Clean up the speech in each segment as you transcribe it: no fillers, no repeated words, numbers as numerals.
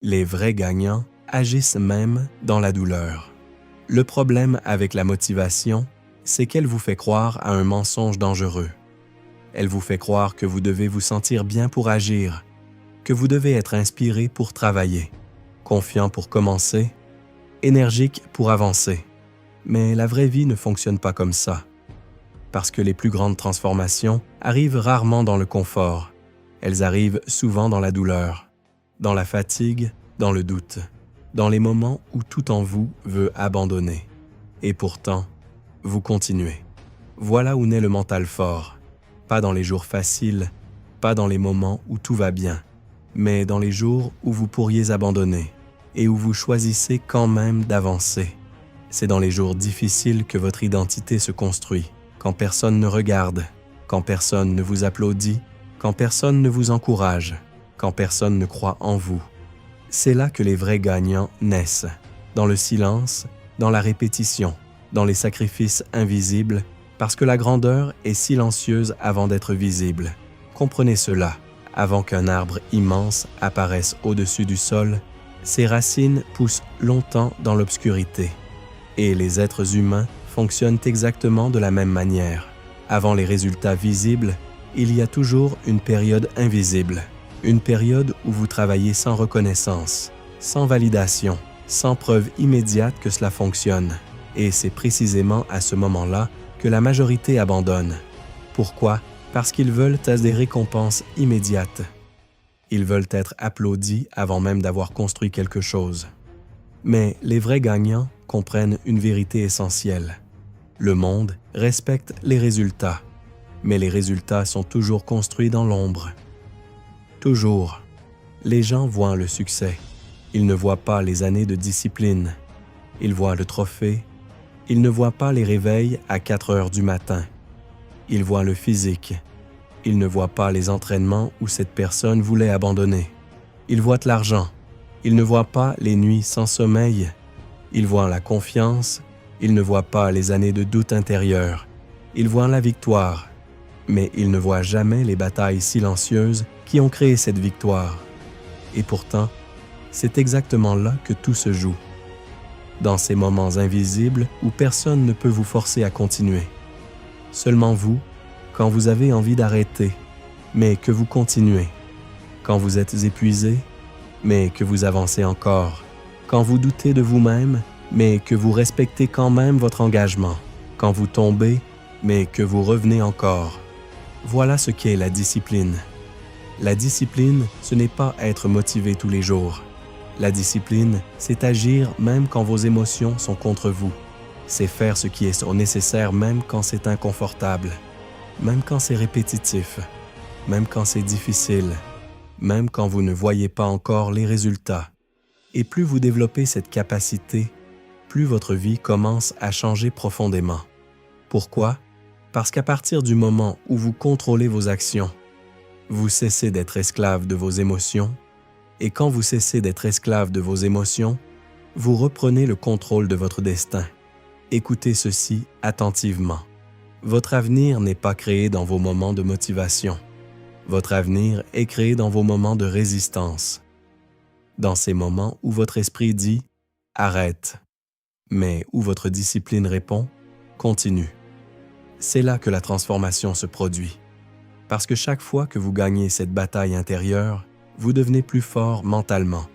Les vrais gagnants agissent même dans la douleur. Le problème avec la motivation, c'est qu'elle vous fait croire à un mensonge dangereux. Elle vous fait croire que vous devez vous sentir bien pour agir, que vous devez être inspiré pour travailler, confiant pour commencer, énergique pour avancer. Mais la vraie vie ne fonctionne pas comme ça. Parce que les plus grandes transformations arrivent rarement dans le confort. Elles arrivent souvent dans la douleur, dans la fatigue, dans le doute, dans les moments où tout en vous veut abandonner. Et pourtant, vous continuez. Voilà où naît le mental fort. Pas dans les jours faciles, pas dans les moments où tout va bien, mais dans les jours où vous pourriez abandonner et où vous choisissez quand même d'avancer. C'est dans les jours difficiles que votre identité se construit, quand personne ne regarde, quand personne ne vous applaudit, quand personne ne vous encourage, quand personne ne croit en vous. C'est là que les vrais gagnants naissent, dans le silence, dans la répétition, dans les sacrifices invisibles, parce que la grandeur est silencieuse avant d'être visible. Comprenez cela, avant qu'un arbre immense apparaisse au-dessus du sol, ses racines poussent longtemps dans l'obscurité. Et les êtres humains fonctionnent exactement de la même manière. Avant les résultats visibles, il y a toujours une période invisible. Une période où vous travaillez sans reconnaissance, sans validation, sans preuve immédiate que cela fonctionne. Et c'est précisément à ce moment-là que la majorité abandonne. Pourquoi? Parce qu'ils veulent des récompenses immédiates. Ils veulent être applaudis avant même d'avoir construit quelque chose. Mais les vrais gagnants comprennent une vérité essentielle. Le monde respecte les résultats, mais les résultats sont toujours construits dans l'ombre. Toujours. Les gens voient le succès. Ils ne voient pas les années de discipline. Ils voient le trophée. Ils ne voient pas les réveils à 4 heures du matin. Ils voient le physique. Ils ne voient pas les entraînements où cette personne voulait abandonner. Ils voient l'argent. Ils ne voient pas les nuits sans sommeil. Ils voient la confiance. Ils ne voient pas les années de doute intérieur. Ils voient la victoire. Mais ils ne voient jamais les batailles silencieuses qui ont créé cette victoire. Et pourtant, c'est exactement là que tout se joue. Dans ces moments invisibles où personne ne peut vous forcer à continuer. Seulement vous, quand vous avez envie d'arrêter, mais que vous continuez. Quand vous êtes épuisé, mais que vous avancez encore. Quand vous doutez de vous-même, mais que vous respectez quand même votre engagement. Quand vous tombez, mais que vous revenez encore. Voilà ce qu'est la discipline. La discipline, ce n'est pas être motivé tous les jours. La discipline, c'est agir même quand vos émotions sont contre vous. C'est faire ce qui est nécessaire même quand c'est inconfortable, même quand c'est répétitif, même quand c'est difficile, même quand vous ne voyez pas encore les résultats. Et plus vous développez cette capacité, plus votre vie commence à changer profondément. Pourquoi? Parce qu'à partir du moment où vous contrôlez vos actions, vous cessez d'être esclave de vos émotions, et quand vous cessez d'être esclave de vos émotions, vous reprenez le contrôle de votre destin. Écoutez ceci attentivement. Votre avenir n'est pas créé dans vos moments de motivation. Votre avenir est créé dans vos moments de résistance. Dans ces moments où votre esprit dit « arrête », mais où votre discipline répond « continue ». C'est là que la transformation se produit. Parce que chaque fois que vous gagnez cette bataille intérieure, vous devenez plus fort mentalement.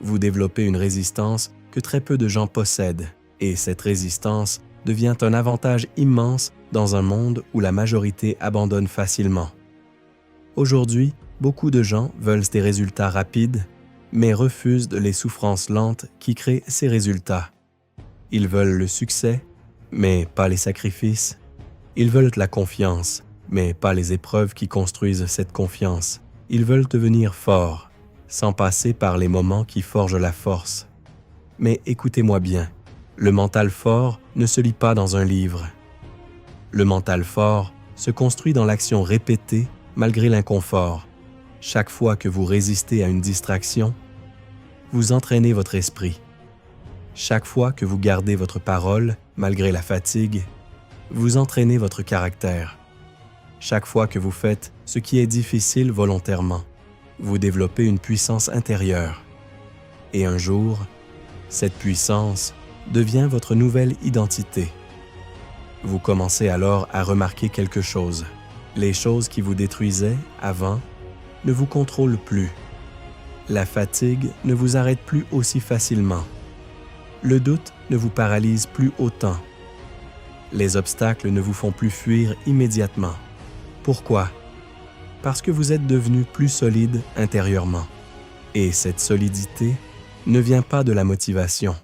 Vous développez une résistance que très peu de gens possèdent, et cette résistance devient un avantage immense dans un monde où la majorité abandonne facilement. Aujourd'hui, beaucoup de gens veulent des résultats rapides, mais refusent les souffrances lentes qui créent ces résultats. Ils veulent le succès, mais pas les sacrifices. Ils veulent la confiance, mais pas les épreuves qui construisent cette confiance. Ils veulent devenir forts, sans passer par les moments qui forgent la force. Mais écoutez-moi bien, le mental fort ne se lit pas dans un livre. Le mental fort se construit dans l'action répétée malgré l'inconfort. Chaque fois que vous résistez à une distraction, vous entraînez votre esprit. Chaque fois que vous gardez votre parole malgré la fatigue, vous entraînez votre caractère. Chaque fois que vous faites ce qui est difficile volontairement, vous développez une puissance intérieure. Et un jour, cette puissance devient votre nouvelle identité. Vous commencez alors à remarquer quelque chose. Les choses qui vous détruisaient avant ne vous contrôlent plus. La fatigue ne vous arrête plus aussi facilement. Le doute ne vous paralyse plus autant. Les obstacles ne vous font plus fuir immédiatement. Pourquoi? Parce que vous êtes devenu plus solide intérieurement. Et cette solidité ne vient pas de la motivation.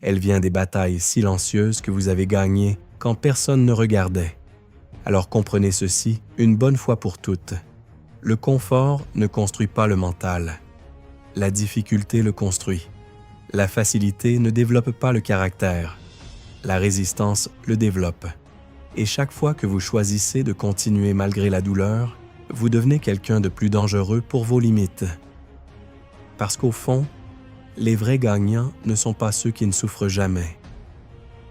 Elle vient des batailles silencieuses que vous avez gagnées quand personne ne regardait. Alors comprenez ceci une bonne fois pour toutes. Le confort ne construit pas le mental. La difficulté le construit. La facilité ne développe pas le caractère. La résistance le développe. Et chaque fois que vous choisissez de continuer malgré la douleur, vous devenez quelqu'un de plus dangereux pour vos limites. Parce qu'au fond, les vrais gagnants ne sont pas ceux qui ne souffrent jamais.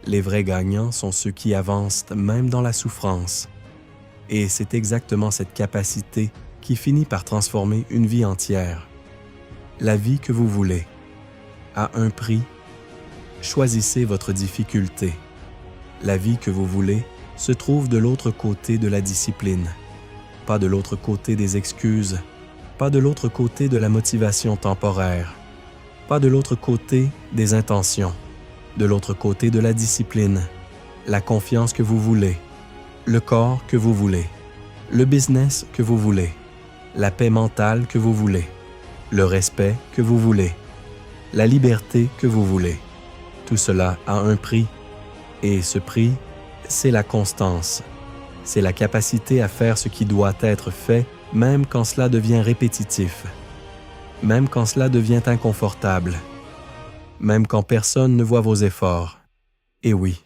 Les vrais gagnants sont ceux qui avancent même dans la souffrance. Et c'est exactement cette capacité qui finit par transformer une vie entière. La vie que vous voulez. À un prix, choisissez votre difficulté. La vie que vous voulez se trouve de l'autre côté de la discipline. Pas de l'autre côté des excuses, pas de l'autre côté de la motivation temporaire, pas de l'autre côté des intentions, de l'autre côté de la discipline, la confiance que vous voulez, le corps que vous voulez, le business que vous voulez, la paix mentale que vous voulez, le respect que vous voulez, la liberté que vous voulez. Tout cela a un prix, et ce prix, c'est la constance. C'est la capacité à faire ce qui doit être fait, même quand cela devient répétitif, même quand cela devient inconfortable, même quand personne ne voit vos efforts. Et oui,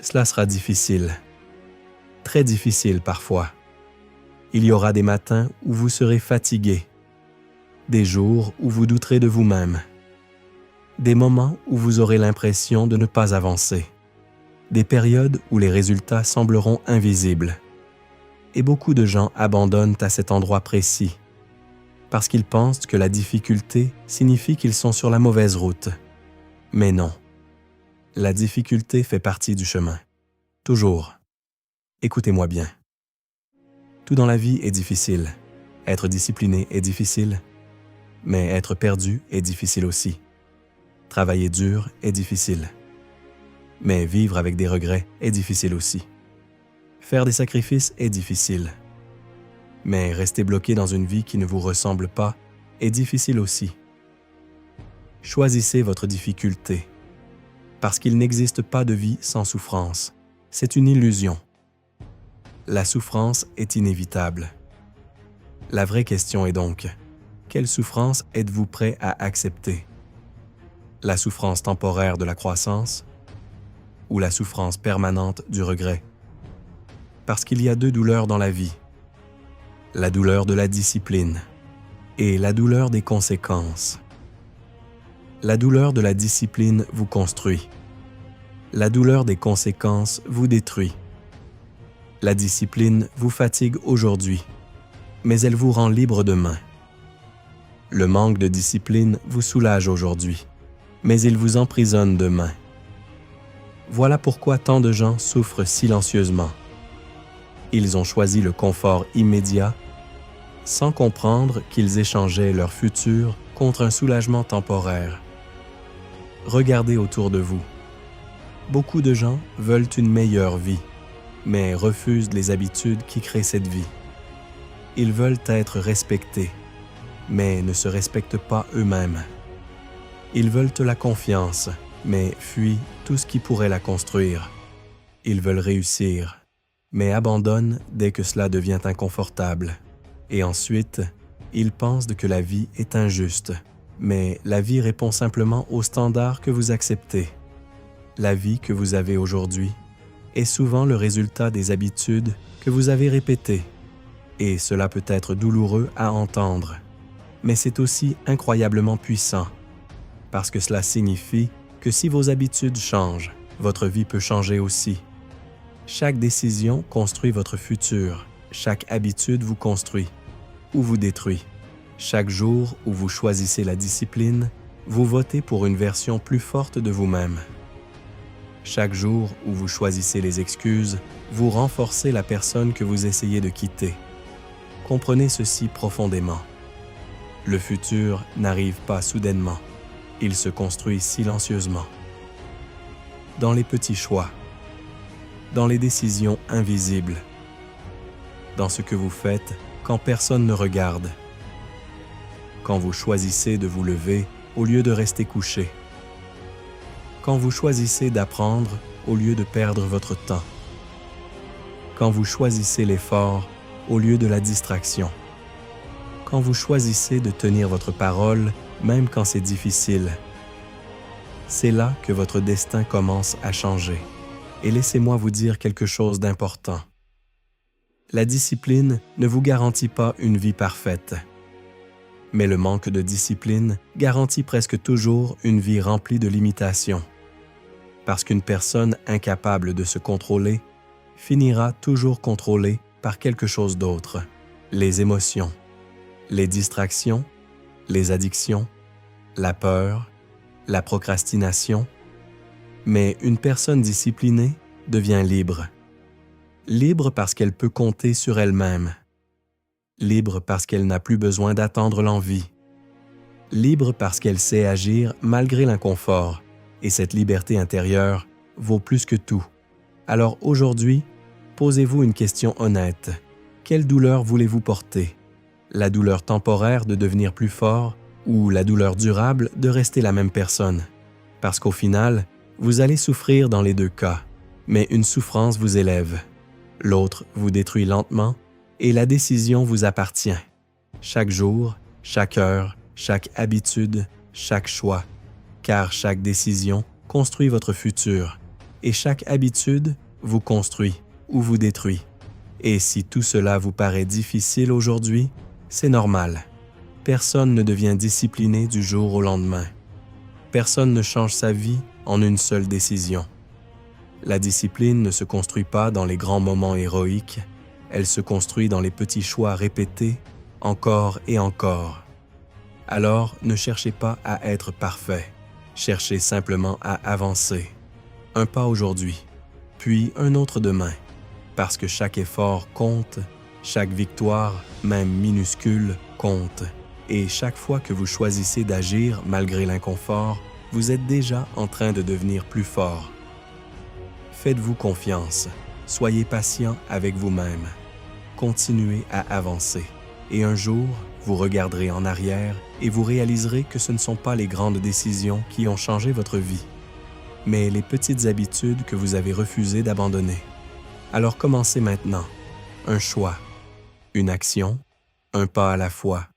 cela sera difficile, très difficile parfois. Il y aura des matins où vous serez fatigué, des jours où vous douterez de vous-même, des moments où vous aurez l'impression de ne pas avancer, des périodes où les résultats sembleront invisibles. Et beaucoup de gens abandonnent à cet endroit précis, parce qu'ils pensent que la difficulté signifie qu'ils sont sur la mauvaise route. Mais non, la difficulté fait partie du chemin. Toujours. Écoutez-moi bien. Tout dans la vie est difficile. Être discipliné est difficile, mais être perdu est difficile aussi. Travailler dur est difficile, mais vivre avec des regrets est difficile aussi. Faire des sacrifices est difficile, mais rester bloqué dans une vie qui ne vous ressemble pas est difficile aussi. Choisissez votre difficulté, parce qu'il n'existe pas de vie sans souffrance. C'est une illusion. La souffrance est inévitable. La vraie question est donc, quelle souffrance êtes-vous prêt à accepter? La souffrance temporaire de la croissance ou la souffrance permanente du regret? Parce qu'il y a deux douleurs dans la vie. La douleur de la discipline et la douleur des conséquences. La douleur de la discipline vous construit. La douleur des conséquences vous détruit. La discipline vous fatigue aujourd'hui, mais elle vous rend libre demain. Le manque de discipline vous soulage aujourd'hui, mais il vous emprisonne demain. Voilà pourquoi tant de gens souffrent silencieusement. Ils ont choisi le confort immédiat sans comprendre qu'ils échangeaient leur futur contre un soulagement temporaire. Regardez autour de vous. Beaucoup de gens veulent une meilleure vie, mais refusent les habitudes qui créent cette vie. Ils veulent être respectés, mais ne se respectent pas eux-mêmes. Ils veulent la confiance, mais fuient tout ce qui pourrait la construire. Ils veulent réussir, mais abandonnent dès que cela devient inconfortable. Et ensuite, ils pensent que la vie est injuste, mais la vie répond simplement aux standards que vous acceptez. La vie que vous avez aujourd'hui est souvent le résultat des habitudes que vous avez répétées. Et cela peut être douloureux à entendre, mais c'est aussi incroyablement puissant, parce que cela signifie que si vos habitudes changent, votre vie peut changer aussi. Chaque décision construit votre futur, chaque habitude vous construit ou vous détruit. Chaque jour où vous choisissez la discipline vous votez pour une version plus forte de vous-même. Chaque jour où vous choisissez les excuses, vous renforcez la personne que vous essayez de quitter. Comprenez ceci profondément. Le futur n'arrive pas soudainement. Il se construit silencieusement. Dans les petits choix, dans les décisions invisibles, dans ce que vous faites quand personne ne regarde, quand vous choisissez de vous lever au lieu de rester couché, quand vous choisissez d'apprendre au lieu de perdre votre temps, quand vous choisissez l'effort au lieu de la distraction, quand vous choisissez de tenir votre parole même quand c'est difficile. C'est là que votre destin commence à changer. Et laissez-moi vous dire quelque chose d'important. La discipline ne vous garantit pas une vie parfaite. Mais le manque de discipline garantit presque toujours une vie remplie de limitations. Parce qu'une personne incapable de se contrôler finira toujours contrôlée par quelque chose d'autre. Les émotions, les distractions, les addictions, la peur, la procrastination. Mais une personne disciplinée devient libre. Libre parce qu'elle peut compter sur elle-même. Libre parce qu'elle n'a plus besoin d'attendre l'envie. Libre parce qu'elle sait agir malgré l'inconfort. Et cette liberté intérieure vaut plus que tout. Alors aujourd'hui, posez-vous une question honnête. Quelle douleur voulez-vous porter? La douleur temporaire de devenir plus fort ou la douleur durable de rester la même personne? Parce qu'au final, vous allez souffrir dans les deux cas, mais une souffrance vous élève. L'autre vous détruit lentement et la décision vous appartient. Chaque jour, chaque heure, chaque habitude, chaque choix. Car chaque décision construit votre futur et chaque habitude vous construit ou vous détruit. Et si tout cela vous paraît difficile aujourd'hui, c'est normal. Personne ne devient discipliné du jour au lendemain. Personne ne change sa vie en une seule décision. La discipline ne se construit pas dans les grands moments héroïques, elle se construit dans les petits choix répétés, encore et encore. Alors, ne cherchez pas à être parfait, cherchez simplement à avancer. Un pas aujourd'hui, puis un autre demain, parce que chaque effort compte, chaque victoire, même minuscule, compte. Et chaque fois que vous choisissez d'agir malgré l'inconfort, vous êtes déjà en train de devenir plus fort. Faites-vous confiance, soyez patient avec vous-même, continuez à avancer. Et un jour, vous regarderez en arrière et vous réaliserez que ce ne sont pas les grandes décisions qui ont changé votre vie, mais les petites habitudes que vous avez refusé d'abandonner. Alors commencez maintenant, un choix, une action, un pas à la fois.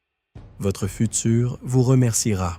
Votre futur vous remerciera.